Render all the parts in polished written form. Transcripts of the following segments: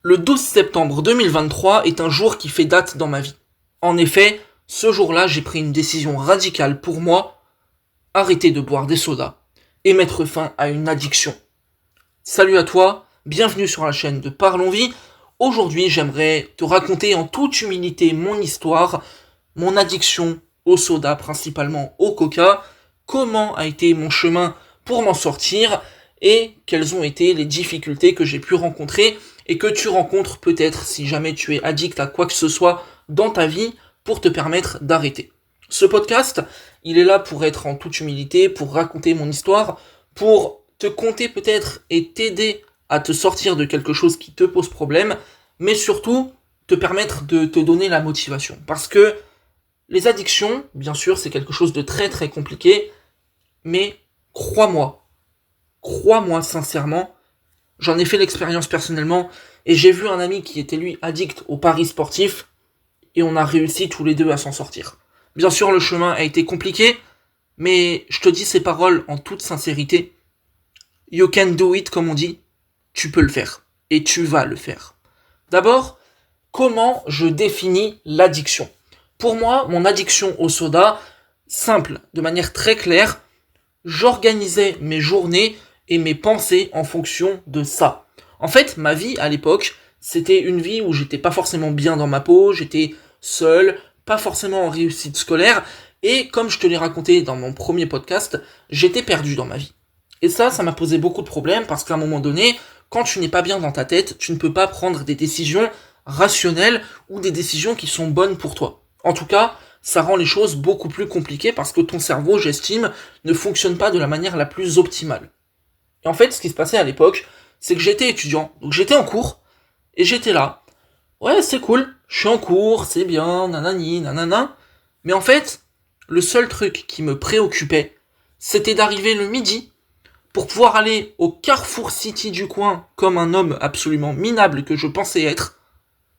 Le 12 septembre 2023 est un jour qui fait date dans ma vie. En effet, ce jour-là, j'ai pris une décision radicale pour moi, arrêter de boire des sodas et mettre fin à une addiction. Salut à toi, bienvenue sur la chaîne de Parlons Vie. Aujourd'hui, j'aimerais te raconter en toute humilité mon histoire, mon addiction au soda, principalement au coca, comment a été mon chemin pour m'en sortir et quelles ont été les difficultés que j'ai pu rencontrer et que tu rencontres peut-être si jamais tu es addict à quoi que ce soit dans ta vie pour te permettre d'arrêter. Ce podcast, il est là pour être en toute humilité, pour raconter mon histoire, pour te conter peut-être et t'aider à te sortir de quelque chose qui te pose problème, mais surtout te permettre de te donner la motivation. Parce que les addictions, bien sûr, c'est quelque chose de très très compliqué, mais crois-moi sincèrement, j'en ai fait l'expérience personnellement, et j'ai vu un ami qui était lui addict aux paris sportifs, et on a réussi tous les deux à s'en sortir. Bien sûr, le chemin a été compliqué, mais je te dis ces paroles en toute sincérité. You can do it, comme on dit. Tu peux le faire. Et tu vas le faire. D'abord, comment je définis l'addiction ? Pour moi, mon addiction au soda, simple, de manière très claire, j'organisais mes journées et mes pensées en fonction de ça. En fait, ma vie à l'époque, c'était une vie où j'étais pas forcément bien dans ma peau, j'étais seul, pas forcément en réussite scolaire, et comme je te l'ai raconté dans mon premier podcast, j'étais perdu dans ma vie. Et ça m'a posé beaucoup de problèmes parce qu'à un moment donné, quand tu n'es pas bien dans ta tête, tu ne peux pas prendre des décisions rationnelles ou des décisions qui sont bonnes pour toi. En tout cas, ça rend les choses beaucoup plus compliquées parce que ton cerveau, j'estime, ne fonctionne pas de la manière la plus optimale. Et en fait, ce qui se passait à l'époque, c'est que j'étais étudiant, donc j'étais en cours, et j'étais là. Ouais, c'est cool, je suis en cours, c'est bien, nanani, nanana. Mais en fait, le seul truc qui me préoccupait, c'était d'arriver le midi pour pouvoir aller au Carrefour City du coin comme un homme absolument minable que je pensais être,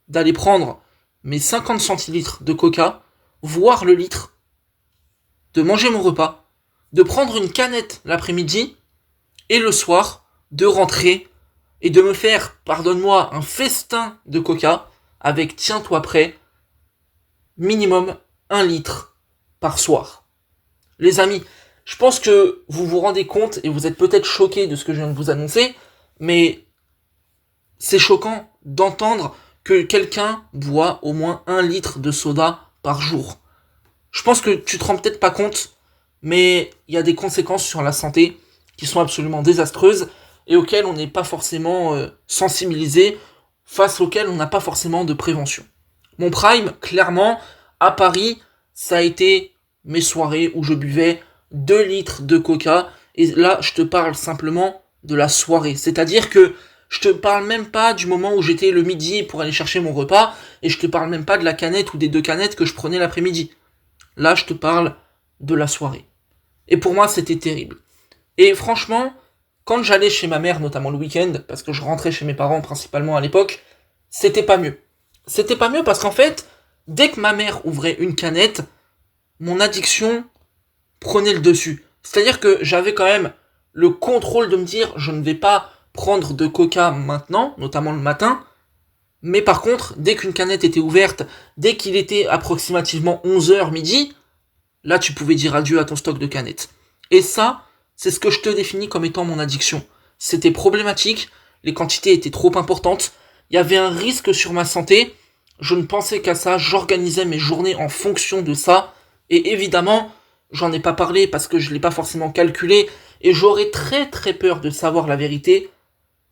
d'aller prendre mes 50 centilitres de coca, voir le litre, de manger mon repas, de prendre une canette l'après-midi, et le soir, de rentrer et de me faire, pardonne-moi, un festin de coca avec, tiens-toi prêt, minimum 1 litre par soir. Les amis, je pense que vous vous rendez compte et vous êtes peut-être choqués de ce que je viens de vous annoncer, mais c'est choquant d'entendre que quelqu'un boit au moins 1 litre de soda par jour. Je pense que tu te rends peut-être pas compte, mais il y a des conséquences sur la santé qui sont absolument désastreuses et auxquelles on n'est pas forcément sensibilisé, face auxquelles on n'a pas forcément de prévention. Mon prime, clairement, à Paris, ça a été mes soirées où je buvais 2 litres de coca, et là, je te parle simplement de la soirée. C'est-à-dire que je te parle même pas du moment où j'étais le midi pour aller chercher mon repas, et je te parle même pas de la canette ou des 2 canettes que je prenais l'après-midi. Là, je te parle de la soirée. Et pour moi, c'était terrible. Et franchement, quand j'allais chez ma mère, notamment le week-end, parce que je rentrais chez mes parents principalement à l'époque, c'était pas mieux. C'était pas mieux parce qu'en fait, dès que ma mère ouvrait une canette, mon addiction prenait le dessus. C'est-à-dire que j'avais quand même le contrôle de me dire, je ne vais pas prendre de coca maintenant, notamment le matin, mais par contre, dès qu'une canette était ouverte, dès qu'il était approximativement 11h midi, là tu pouvais dire adieu à ton stock de canettes. Et ça, c'est ce que je te définis comme étant mon addiction. C'était problématique, les quantités étaient trop importantes, il y avait un risque sur ma santé, je ne pensais qu'à ça, j'organisais mes journées en fonction de ça, et évidemment, j'en ai pas parlé parce que je l'ai pas forcément calculé, et j'aurais très très peur de savoir la vérité,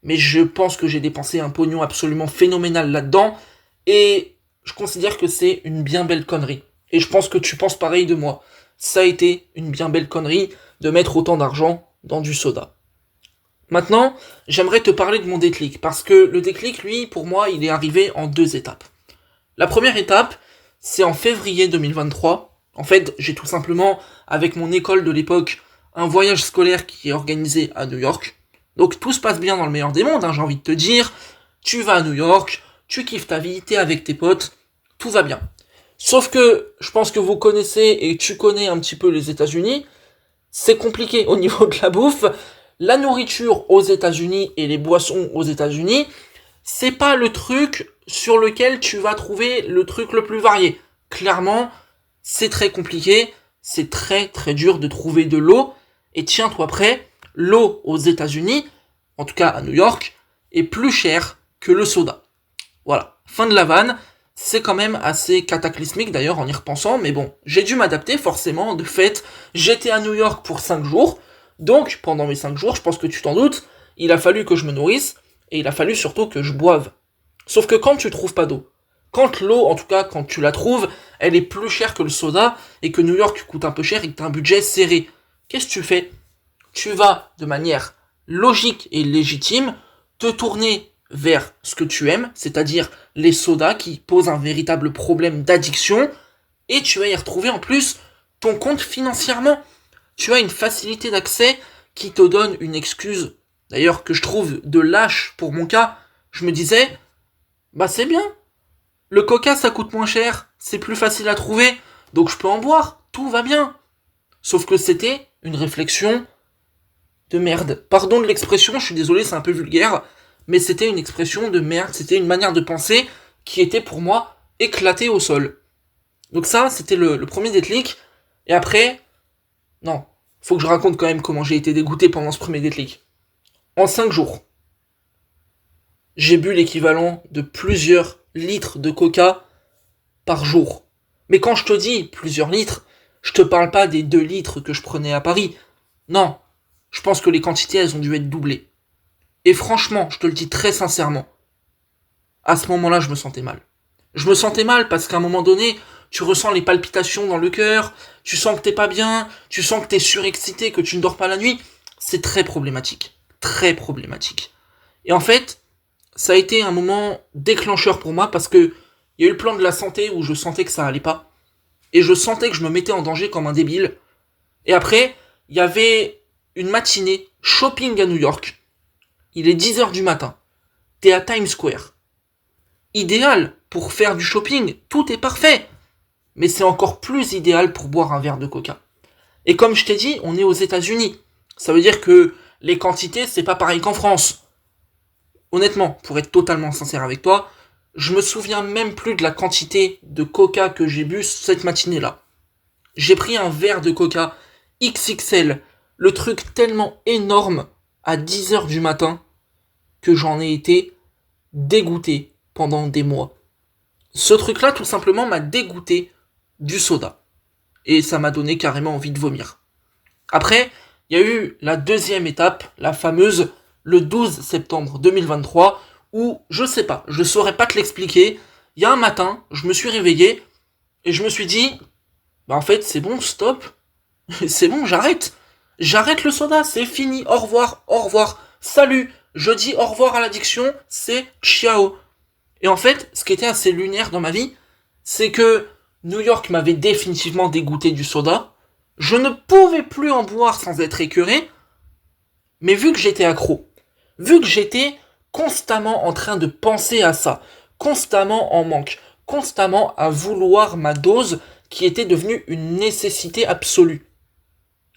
mais je pense que j'ai dépensé un pognon absolument phénoménal là-dedans, et je considère que c'est une bien belle connerie. Et je pense que tu penses pareil de moi. Ça a été une bien belle connerie de mettre autant d'argent dans du soda. Maintenant, j'aimerais te parler de mon déclic, parce que le déclic, lui, pour moi, il est arrivé en 2 étapes. La première étape, c'est en février 2023. En fait, j'ai tout simplement, avec mon école de l'époque, un voyage scolaire qui est organisé à New York. Donc tout se passe bien dans le meilleur des mondes, j'ai envie de te dire. Tu vas à New York, tu kiffes ta vie, t'es avec tes potes, tout va bien. Sauf que, je pense que vous connaissez et tu connais un petit peu les États-Unis, c'est compliqué au niveau de la bouffe. La nourriture aux États-Unis et les boissons aux États-Unis, c'est pas le truc sur lequel tu vas trouver le truc le plus varié. Clairement, c'est très compliqué, c'est très très dur de trouver de l'eau, et tiens-toi prêt, l'eau aux États-Unis, en tout cas à New York, est plus chère que le soda. Voilà, fin de la vanne, c'est quand même assez cataclysmique d'ailleurs en y repensant, mais bon, j'ai dû m'adapter forcément, de fait, j'étais à New York pour 5 jours, donc pendant mes 5 jours, je pense que tu t'en doutes, il a fallu que je me nourrisse, et il a fallu surtout que je boive. Sauf que quand tu trouves pas d'eau, quand l'eau, en tout cas quand tu la trouves, elle est plus chère que le soda, et que New York coûte un peu cher et que t'as un budget serré, qu'est-ce que tu fais? Tu vas, de manière logique et légitime, te tourner vers ce que tu aimes, c'est-à-dire les sodas qui posent un véritable problème d'addiction, et tu vas y retrouver en plus ton compte financièrement. Tu as une facilité d'accès qui te donne une excuse, d'ailleurs que je trouve de lâche pour mon cas. Je me disais, bah c'est bien, le coca ça coûte moins cher, c'est plus facile à trouver, donc je peux en boire, tout va bien. Sauf que c'était une réflexion de merde. Pardon de l'expression, je suis désolé, c'est un peu vulgaire, mais c'était une expression de merde, c'était une manière de penser qui était pour moi éclatée au sol. Donc ça, c'était le premier déclic. Et après, non, faut que je raconte quand même comment j'ai été dégoûté pendant ce premier déclic. En 5 jours, j'ai bu l'équivalent de plusieurs litres de coca par jour. Mais quand je te dis plusieurs litres, je te parle pas des 2 litres que je prenais à Paris. Non, je pense que les quantités, elles ont dû être doublées. Et franchement, je te le dis très sincèrement, à ce moment-là, je me sentais mal. Je me sentais mal parce qu'à un moment donné, tu ressens les palpitations dans le cœur, tu sens que t'es pas bien, tu sens que t'es surexcité, que tu ne dors pas la nuit. C'est très problématique. Très problématique. Et en fait, ça a été un moment déclencheur pour moi parce que il y a eu le plan de la santé où je sentais que ça allait pas. Et je sentais que je me mettais en danger comme un débile. Et après, il y avait une matinée shopping à New York. Il est 10h du matin. T'es à Times Square. Idéal pour faire du shopping, tout est parfait. Mais c'est encore plus idéal pour boire un verre de coca. Et comme je t'ai dit, on est aux États-Unis. Ça veut dire que les quantités, c'est pas pareil qu'en France. Honnêtement, pour être totalement sincère avec toi, je me souviens même plus de la quantité de coca que j'ai bu cette matinée-là. J'ai pris un verre de coca XXL, le truc tellement énorme, à 10h du matin, que j'en ai été dégoûté pendant des mois. Ce truc-là, tout simplement, m'a dégoûté du soda. Et ça m'a donné carrément envie de vomir. Après, il y a eu la deuxième étape, la fameuse, le 12 septembre 2023, où, je sais pas, je saurais pas te l'expliquer, il y a un matin, je me suis réveillé, et je me suis dit, bah en fait, c'est bon, stop, c'est bon, j'arrête. J'arrête le soda, c'est fini, au revoir, salut, je dis au revoir à l'addiction, c'est ciao. Et en fait, ce qui était assez lunaire dans ma vie, c'est que New York m'avait définitivement dégoûté du soda, je ne pouvais plus en boire sans être écœuré, mais vu que j'étais accro, vu que j'étais constamment en train de penser à ça, constamment en manque, constamment à vouloir ma dose qui était devenue une nécessité absolue,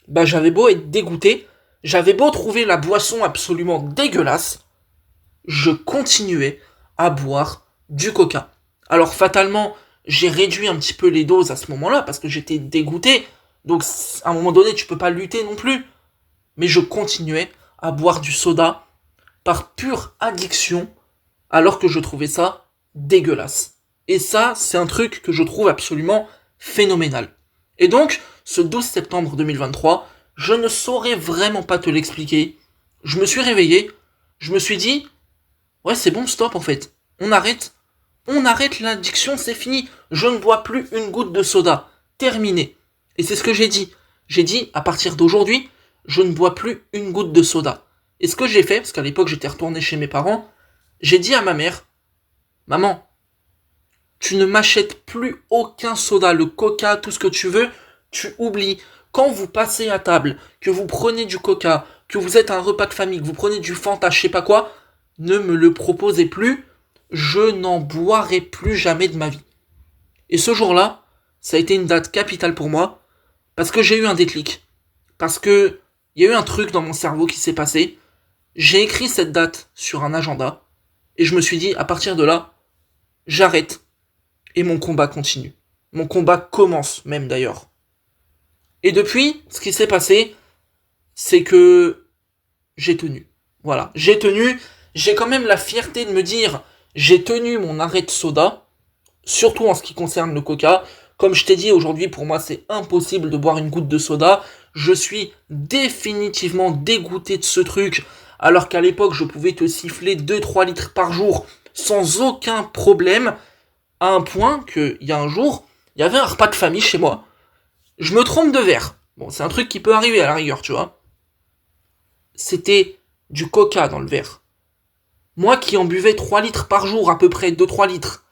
bah j'avais beau être dégoûté, j'avais beau trouver la boisson absolument dégueulasse, je continuais à boire du coca. Alors fatalement, j'ai réduit un petit peu les doses à ce moment-là parce que j'étais dégoûté. Donc à un moment donné, tu peux pas lutter non plus. Mais je continuais à boire du soda par pure addiction alors que je trouvais ça dégueulasse. Et ça, c'est un truc que je trouve absolument phénoménal. Et donc, ce 12 septembre 2023, je ne saurais vraiment pas te l'expliquer. Je me suis réveillé, je me suis dit, ouais, c'est bon, stop en fait. On arrête. On arrête l'addiction, c'est fini. Je ne bois plus une goutte de soda. Terminé. Et c'est ce que j'ai dit. J'ai dit, à partir d'aujourd'hui, je ne bois plus une goutte de soda. Et ce que j'ai fait, parce qu'à l'époque j'étais retourné chez mes parents, j'ai dit à ma mère, maman, tu ne m'achètes plus aucun soda, le coca, tout ce que tu veux, tu oublies. Quand vous passez à table, que vous prenez du coca, que vous êtes à un repas de famille, que vous prenez du Fanta, je sais pas quoi, ne me le proposez plus, je n'en boirai plus jamais de ma vie. Et ce jour-là, ça a été une date capitale pour moi, parce que j'ai eu un déclic. Parce que il y a eu un truc dans mon cerveau qui s'est passé. J'ai écrit cette date sur un agenda, Et je me suis dit, à partir de là, j'arrête. Et mon combat continue. Mon combat commence même d'ailleurs. Et depuis, ce qui s'est passé, c'est que j'ai tenu. Voilà, j'ai tenu. J'ai quand même la fierté de me dire, j'ai tenu mon arrêt de soda, surtout en ce qui concerne le coca. Comme je t'ai dit, aujourd'hui, pour moi, c'est impossible de boire une goutte de soda. Je suis définitivement dégoûté de ce truc, alors qu'à l'époque, je pouvais te siffler 2-3 litres par jour sans aucun problème, à un point qu'il y a un jour, il y avait un repas de famille chez moi. Je me trompe de verre. Bon, c'est un truc qui peut arriver à la rigueur, tu vois. C'était du coca dans le verre. Moi qui en buvais 3 litres par jour, à peu près 2-3 litres,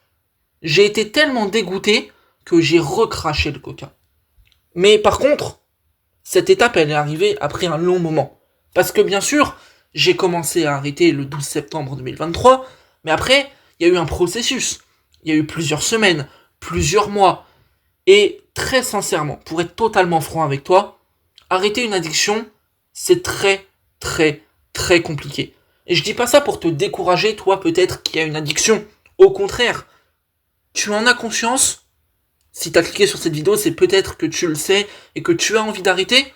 j'ai été tellement dégoûté que j'ai recraché le coca. Mais par contre, cette étape, elle est arrivée après un long moment. Parce que bien sûr, j'ai commencé à arrêter le 12 septembre 2023, mais après, il y a eu un processus. Il y a eu plusieurs semaines, plusieurs mois. Et très sincèrement, pour être totalement franc avec toi, arrêter une addiction, c'est très, très, très compliqué. Et je dis pas ça pour te décourager, toi peut-être qui a une addiction. Au contraire, tu en as conscience. Si t'as cliqué sur cette vidéo, c'est peut-être que tu le sais et que tu as envie d'arrêter.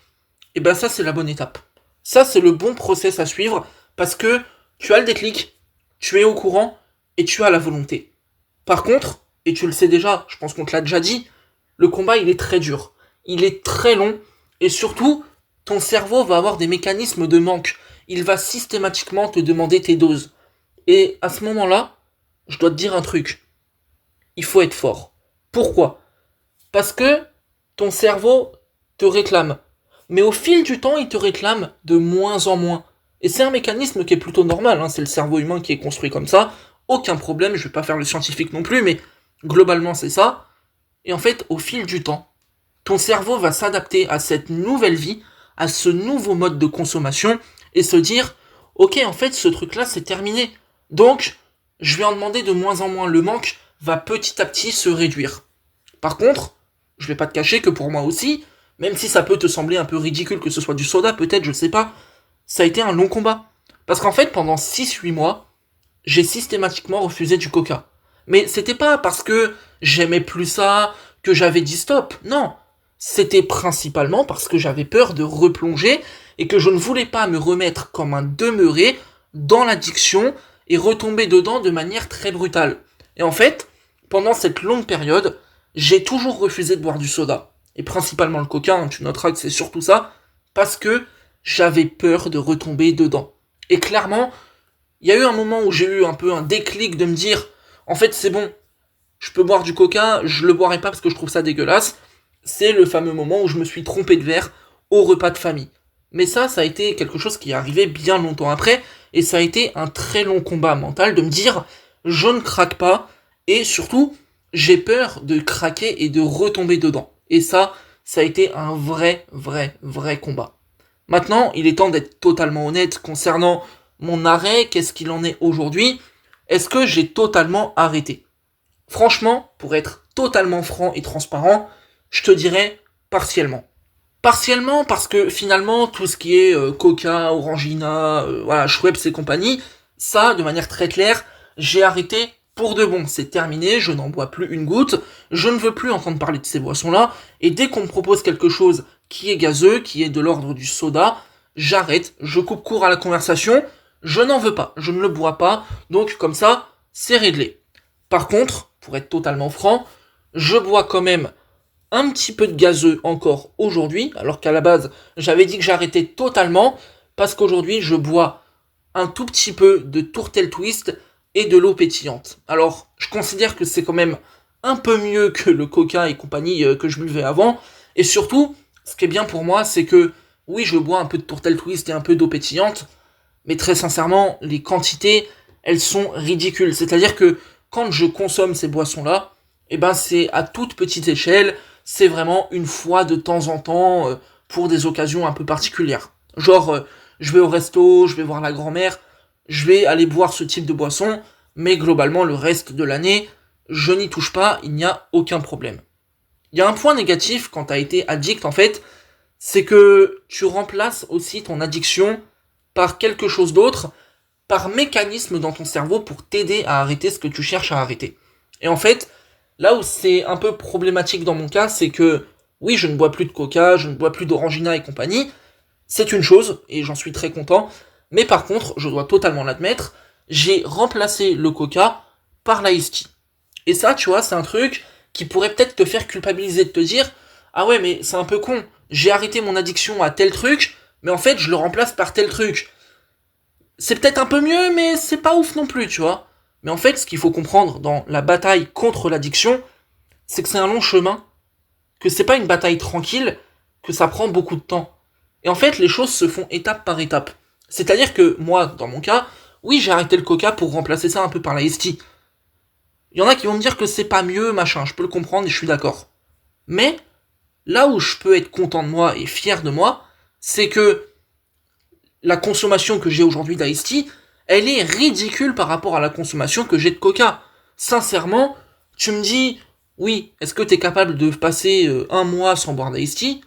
Et ben ça, c'est la bonne étape. Ça, c'est le bon process à suivre parce que tu as le déclic, tu es au courant et tu as la volonté. Par contre, et tu le sais déjà, je pense qu'on te l'a déjà dit, le combat, il est très dur. Il est très long et surtout, ton cerveau va avoir des mécanismes de manque. Il va systématiquement te demander tes doses. Et à ce moment-là, je dois te dire un truc. Il faut être fort. Pourquoi ? Parce que ton cerveau te réclame. Mais au fil du temps, il te réclame de moins en moins. Et c'est un mécanisme qui est plutôt normal, hein. C'est le cerveau humain qui est construit comme ça. Aucun problème, je vais pas faire le scientifique non plus, mais globalement c'est ça. Et en fait, au fil du temps, ton cerveau va s'adapter à cette nouvelle vie, à ce nouveau mode de consommation, et se dire, ok, en fait, ce truc-là, c'est terminé. Donc, je vais en demander de moins en moins. Le manque va petit à petit se réduire. Par contre, je vais pas te cacher que pour moi aussi, même si ça peut te sembler un peu ridicule que ce soit du soda, peut-être, je sais pas, ça a été un long combat. Parce qu'en fait, pendant 6-8 mois, j'ai systématiquement refusé du coca. Mais c'était pas parce que j'aimais plus ça, que j'avais dit stop, non. C'était principalement parce que j'avais peur de replonger et que je ne voulais pas me remettre comme un demeuré dans l'addiction et retomber dedans de manière très brutale. Et en fait, pendant cette longue période, j'ai toujours refusé de boire du soda. Et principalement le coca, hein, tu noteras que c'est surtout ça, parce que j'avais peur de retomber dedans. Et clairement, il y a eu un moment où j'ai eu un peu un déclic de me dire, en fait c'est bon, je peux boire du coca, je le boirai pas parce que je trouve ça dégueulasse. C'est le fameux moment où je me suis trompé de verre au repas de famille. Mais ça a été quelque chose qui est arrivé bien longtemps après, et ça a été un très long combat mental de me dire, je ne craque pas, et surtout, j'ai peur de craquer et de retomber dedans. Et ça a été un vrai combat. Maintenant, il est temps d'être totalement honnête concernant mon arrêt, qu'est-ce qu'il en est aujourd'hui. Est-ce que j'ai totalement arrêté ? Franchement, pour être totalement franc et transparent, je te dirais partiellement. Partiellement parce que finalement, tout ce qui est Coca, Orangina, voilà, Schweppes et compagnie, ça, de manière très claire, j'ai arrêté pour de bon. C'est terminé, je n'en bois plus une goutte, je ne veux plus entendre parler de ces boissons-là, et dès qu'on me propose quelque chose qui est gazeux, qui est de l'ordre du soda, j'arrête, je coupe court à la conversation, je n'en veux pas, je ne le bois pas, donc comme ça, c'est réglé. Par contre, pour être totalement franc, je bois quand même un petit peu de gazeux encore aujourd'hui, alors qu'à la base, j'avais dit que j'arrêtais totalement, parce qu'aujourd'hui, je bois un tout petit peu de tourtel twist et de l'eau pétillante. Alors, je considère que c'est quand même un peu mieux que le coca et compagnie que je buvais avant, et surtout, ce qui est bien pour moi, c'est que, oui, je bois un peu de tourtel twist et un peu d'eau pétillante, mais très sincèrement, les quantités, elles sont ridicules. C'est-à-dire que quand je consomme ces boissons-là, eh ben c'est à toute petite échelle, c'est vraiment une fois de temps en temps, pour des occasions un peu particulières. Genre, je vais au resto, je vais voir la grand-mère, je vais aller boire ce type de boisson, mais globalement, le reste de l'année, je n'y touche pas, il n'y a aucun problème. Il y a un point négatif quand t'as été addict, en fait, c'est que tu remplaces aussi ton addiction par quelque chose d'autre, par mécanisme dans ton cerveau pour t'aider à arrêter ce que tu cherches à arrêter. Et en fait, là où c'est un peu problématique dans mon cas, c'est que oui, je ne bois plus de coca, je ne bois plus d'orangina et compagnie, c'est une chose, et j'en suis très content, mais par contre, je dois totalement l'admettre, j'ai remplacé le coca par l'ice tea. Et ça, tu vois, c'est un truc qui pourrait peut-être te faire culpabiliser, de te dire, ah ouais, mais c'est un peu con, j'ai arrêté mon addiction à tel truc, mais en fait, je le remplace par tel truc. C'est peut-être un peu mieux, mais c'est pas ouf non plus, tu vois. Mais en fait, ce qu'il faut comprendre dans la bataille contre l'addiction, c'est que c'est un long chemin, que c'est pas une bataille tranquille, que ça prend beaucoup de temps. Et en fait, les choses se font étape par étape. C'est-à-dire que moi, dans mon cas, oui, j'ai arrêté le coca pour remplacer ça un peu par la tea. Il y en a qui vont me dire que c'est pas mieux, machin, je peux le comprendre et je suis d'accord. Mais, là où je peux être content de moi et fier de moi, c'est que la consommation que j'ai aujourd'hui d'Ice Tea, elle est ridicule par rapport à la consommation que j'ai de Coca. Sincèrement, tu me dis, oui, est-ce que t'es capable de passer un mois sans boire d'Ice Tea?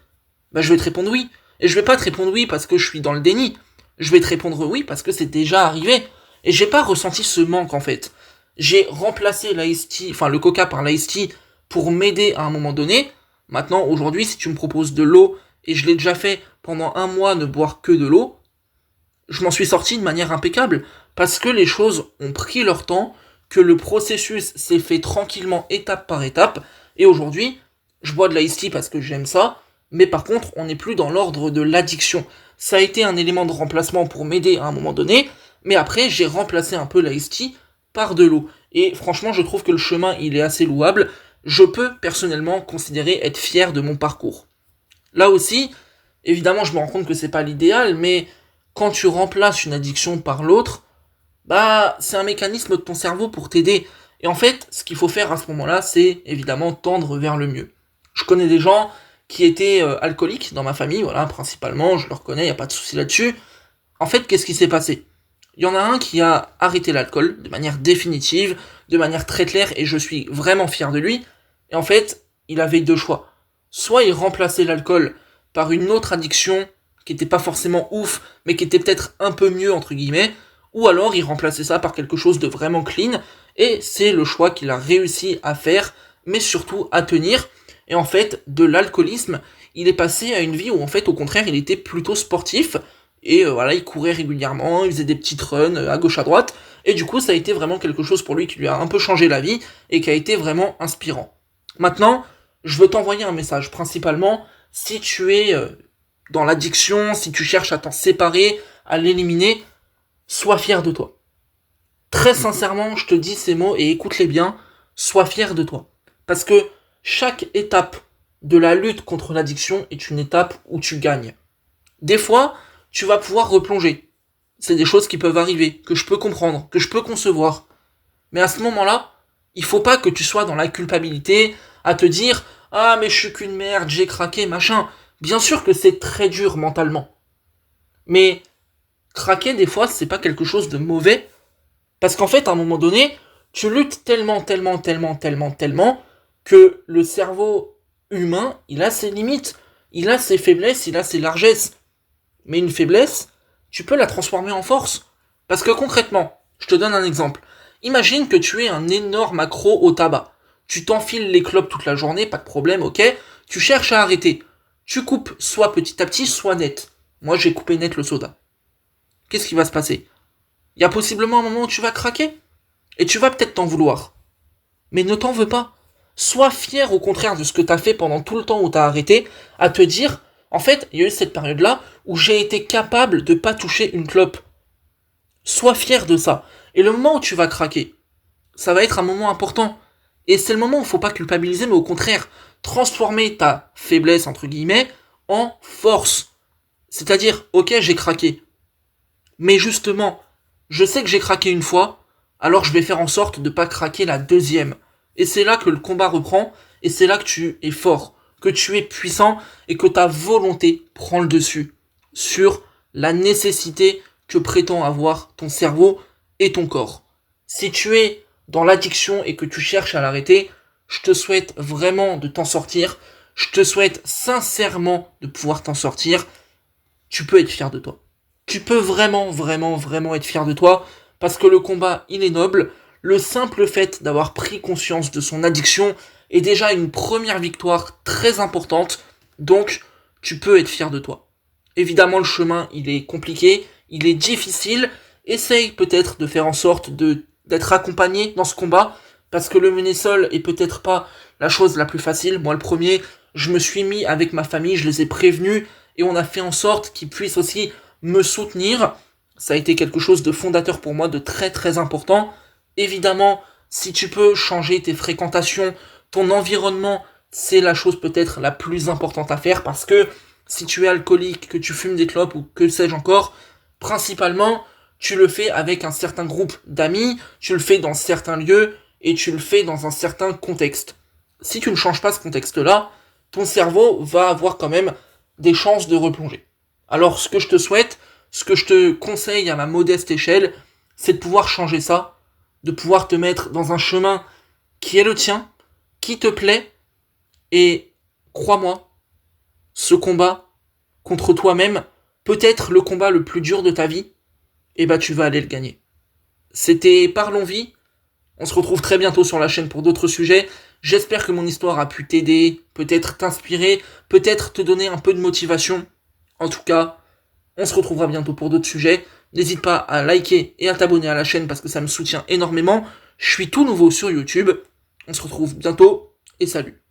Bah je vais te répondre oui. Et je vais pas te répondre oui parce que je suis dans le déni. Je vais te répondre oui parce que c'est déjà arrivé. Et j'ai pas ressenti ce manque en fait. J'ai remplacé l'Ice Tea, enfin le Coca par l'Ice Tea pour m'aider à un moment donné. Maintenant, aujourd'hui, si tu me proposes de l'eau, et je l'ai déjà fait pendant un mois ne boire que de l'eau, je m'en suis sorti de manière impeccable, parce que les choses ont pris leur temps, que le processus s'est fait tranquillement étape par étape, et aujourd'hui, je bois de l'ice tea parce que j'aime ça, mais par contre, on n'est plus dans l'ordre de l'addiction. Ça a été un élément de remplacement pour m'aider à un moment donné, mais après, j'ai remplacé un peu l'ice tea par de l'eau. Et franchement, je trouve que le chemin, il est assez louable. Je peux personnellement considérer être fier de mon parcours. Là aussi, évidemment, je me rends compte que c'est pas l'idéal, mais quand tu remplaces une addiction par l'autre, bah, c'est un mécanisme de ton cerveau pour t'aider. Et en fait, ce qu'il faut faire à ce moment-là, c'est évidemment tendre vers le mieux. Je connais des gens qui étaient alcooliques dans ma famille, voilà, principalement, je le reconnais, y a pas de souci là-dessus. En fait, qu'est-ce qui s'est passé? Il y en a un qui a arrêté l'alcool de manière définitive, de manière très claire, et je suis vraiment fier de lui. Et en fait, il avait deux choix. Soit il remplaçait l'alcool par une autre addiction qui était pas forcément ouf, mais qui était peut-être un peu mieux, entre guillemets, ou alors il remplaçait ça par quelque chose de vraiment clean, et c'est le choix qu'il a réussi à faire, mais surtout à tenir. Et en fait, de l'alcoolisme, il est passé à une vie où en fait, au contraire, il était plutôt sportif, et voilà, il courait régulièrement, il faisait des petites runs à gauche à droite, et du coup, ça a été vraiment quelque chose pour lui qui lui a un peu changé la vie, et qui a été vraiment inspirant. Maintenant, je veux t'envoyer un message, principalement, si tu es dans l'addiction, si tu cherches à t'en séparer, à l'éliminer, sois fier de toi. Très sincèrement, je te dis ces mots et écoute-les bien, sois fier de toi. Parce que chaque étape de la lutte contre l'addiction est une étape où tu gagnes. Des fois, tu vas pouvoir replonger. C'est des choses qui peuvent arriver, que je peux comprendre, que je peux concevoir. Mais à ce moment-là, il faut pas que tu sois dans la culpabilité, à te dire « Ah, mais je suis qu'une merde, j'ai craqué, machin ». Bien sûr que c'est très dur mentalement. Mais craquer, des fois, c'est pas quelque chose de mauvais. Parce qu'en fait, à un moment donné, tu luttes tellement, que le cerveau humain, il a ses limites. Il a ses faiblesses, il a ses largesses. Mais une faiblesse, tu peux la transformer en force. Parce que concrètement, je te donne un exemple. Imagine que tu es un énorme accro au tabac. Tu t'enfiles les clopes toute la journée, pas de problème, ok. Tu cherches à arrêter. Tu coupes soit petit à petit, soit net. Moi, j'ai coupé net le soda. Qu'est-ce qui va se passer? Il y a possiblement un moment où tu vas craquer. Et tu vas peut-être t'en vouloir. Mais ne t'en veux pas. Sois fier au contraire de ce que t'as fait pendant tout le temps où t'as arrêté, à te dire, en fait, il y a eu cette période-là où j'ai été capable de pas toucher une clope. Sois fier de ça. Et le moment où tu vas craquer, ça va être un moment important. Et c'est le moment où il faut pas culpabiliser, mais au contraire, transformer ta faiblesse, entre guillemets, en force. C'est-à-dire, ok, j'ai craqué. Mais justement, je sais que j'ai craqué une fois, alors je vais faire en sorte de pas craquer la deuxième. Et c'est là que le combat reprend, et c'est là que tu es fort, que tu es puissant, et que ta volonté prend le dessus sur la nécessité que prétend avoir ton cerveau et ton corps. Si tu es dans l'addiction et que tu cherches à l'arrêter, je te souhaite vraiment de t'en sortir, je te souhaite sincèrement de pouvoir t'en sortir, tu peux être fier de toi. tu peux vraiment, vraiment, vraiment être fier de toi, parce que le combat, il est noble. Le simple fait d'avoir pris conscience de son addiction est déjà une première victoire très importante, donc tu peux être fier de toi. Évidemment, le chemin, il est compliqué, il est difficile. Essaye peut-être de faire en sorte d'être accompagné dans ce combat, parce que le mener seul est peut-être pas la chose la plus facile. Moi, le premier, je me suis mis avec ma famille, je les ai prévenus, et on a fait en sorte qu'ils puissent aussi me soutenir. Ça a été quelque chose de fondateur pour moi, de très très important. Évidemment, si tu peux changer tes fréquentations, ton environnement, c'est la chose peut-être la plus importante à faire, parce que si tu es alcoolique, que tu fumes des clopes ou que sais-je encore, principalement, tu le fais avec un certain groupe d'amis, tu le fais dans certains lieux et tu le fais dans un certain contexte. Si tu ne changes pas ce contexte-là, ton cerveau va avoir quand même des chances de replonger. Alors ce que je te souhaite, ce que je te conseille à ma modeste échelle, c'est de pouvoir changer ça, de pouvoir te mettre dans un chemin qui est le tien, qui te plaît, et crois-moi, ce combat contre toi-même, peut-être le combat le plus dur de ta vie, et bah tu vas aller le gagner. C'était Parlons Vie. On se retrouve très bientôt sur la chaîne pour d'autres sujets. J'espère que mon histoire a pu t'aider, peut-être t'inspirer, peut-être te donner un peu de motivation. En tout cas, on se retrouvera bientôt pour d'autres sujets. N'hésite pas à liker et à t'abonner à la chaîne parce que ça me soutient énormément. Je suis tout nouveau sur YouTube. On se retrouve bientôt et salut.